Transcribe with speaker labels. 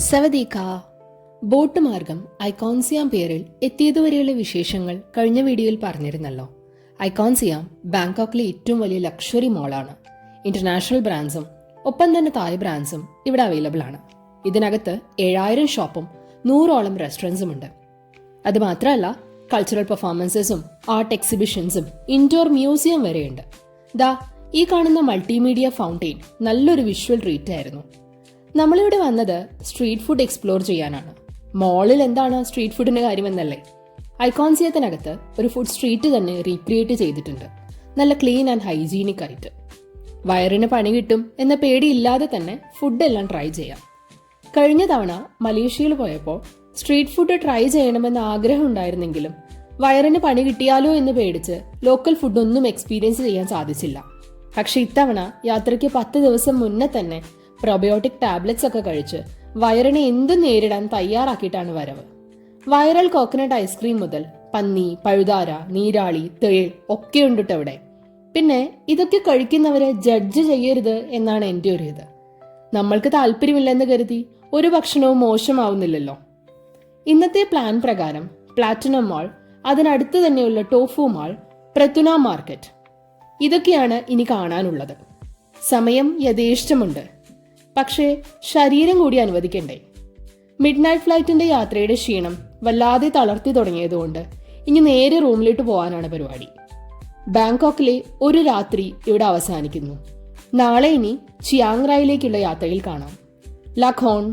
Speaker 1: സവദീക. Boat മാർഗം ഐക്കോൺസിയാം പേരിൽ എത്തിയതുവരെയുള്ള വിശേഷങ്ങൾ കഴിഞ്ഞ വീഡിയോയിൽ പറഞ്ഞിരുന്നല്ലോ. ഐക്കോൺസിയാം ബാങ്കോക്കിലെ ഏറ്റവും വലിയ ലക്ഷറി മോളാണ്. ഇന്റർനാഷണൽ ബ്രാൻഡ്സും ഒപ്പം തന്നെ തായ് ബ്രാൻഡ്സും ഇവിടെ അവൈലബിൾ ആണ്. ഇതിനകത്ത് 7000 ഷോപ്പും 100ഓളം റെസ്റ്റോറൻറ്റ്സും ഉണ്ട്. അതുമാത്രമല്ല, കൾച്ചറൽ പെർഫോമൻസസും ആർട്ട് എക്സിബിഷൻസും ഇൻഡോർ മ്യൂസിയം വരെയുണ്ട്. ദാ ഈ കാണുന്ന മൾട്ടിമീഡിയ ഫൗണ്ടെയിൻ നല്ലൊരു വിഷ്വൽ ട്രീറ്റ് ആയിരുന്നു. നമ്മളിവിടെ വന്നത് സ്ട്രീറ്റ് ഫുഡ് എക്സ്പ്ലോർ ചെയ്യാനാണ്. മോളിൽ എന്താണ് സ്ട്രീറ്റ് ഫുഡിന്റെ കാര്യമെന്നല്ലേ? ഐക്കോൺസിയത്തിനകത്ത് ഒരു ഫുഡ് സ്ട്രീറ്റ് തന്നെ റീക്രിയേറ്റ് ചെയ്തിട്ടുണ്ട്, നല്ല ക്ലീൻ ആൻഡ് ഹൈജീനിക് ആയിട്ട്. വയറിന് പണി കിട്ടും എന്ന പേടിയില്ലാതെ തന്നെ ഫുഡെല്ലാം ട്രൈ ചെയ്യാം. കഴിഞ്ഞ തവണ മലേഷ്യയിൽ പോയപ്പോൾ സ്ട്രീറ്റ് ഫുഡ് ട്രൈ ചെയ്യണമെന്ന് ആഗ്രഹം ഉണ്ടായിരുന്നെങ്കിലും വയറിന് പണി കിട്ടിയാലോ എന്ന് പേടിച്ച് ലോക്കൽ ഫുഡൊന്നും എക്സ്പീരിയൻസ് ചെയ്യാൻ സാധിച്ചില്ല. പക്ഷെ ഇത്തവണ യാത്രയ്ക്ക് 10 ദിവസം മുന്നേ തന്നെ പ്രോബയോട്ടിക് ടാബ്ലറ്റ്സ് ഒക്കെ കഴിച്ച് വയറിനെ എന്തും നേരിടാൻ തയ്യാറാക്കിയിട്ടാണ് വരവ്. വൈറൽ കോക്കനട്ട് ഐസ്ക്രീം മുതൽ പന്നി, പഴുതാര, നീരാളി, തേൾ ഒക്കെ ഉണ്ടിട്ട് അവിടെ. പിന്നെ ഇതൊക്കെ കഴിക്കുന്നവരെ ജഡ്ജ് ചെയ്യരുത് എന്നാണ് എൻ്റെ ഒരു ഇത്. നമ്മൾക്ക് താല്പര്യമില്ലെന്ന് കരുതി ഒരു ഭക്ഷണവും മോശമാവുന്നില്ലല്ലോ. ഇന്നത്തെ പ്ലാൻ പ്രകാരം പ്ലാറ്റിനം മാൾ, അതിനടുത്ത് തന്നെയുള്ള ടോഫു മാൾ, പ്രതുന മാർക്കറ്റ്, ഇതൊക്കെയാണ് ഇനി കാണാനുള്ളത്. സമയം യഥേഷ്ടമുണ്ട്, പക്ഷേ ശരീരം കൂടി അനുവദിക്കണ്ടേ? മിഡ് നൈറ്റ് ഫ്ലൈറ്റിന്റെ യാത്രയുടെ ക്ഷീണം വല്ലാതെ തളർത്തി തുടങ്ങിയതുകൊണ്ട് ഇനി നേരെ റൂമിലേക്ക് പോകാനാണ് പരിപാടി. ബാങ്കോക്കിലെ ഒരു രാത്രി ഇവിടെ അവസാനിക്കുന്നു. നാളെ ഇനി ചിയാങ് റായിലേക്കുള്ള യാത്രയിൽ കാണാം. ലഖോൺ.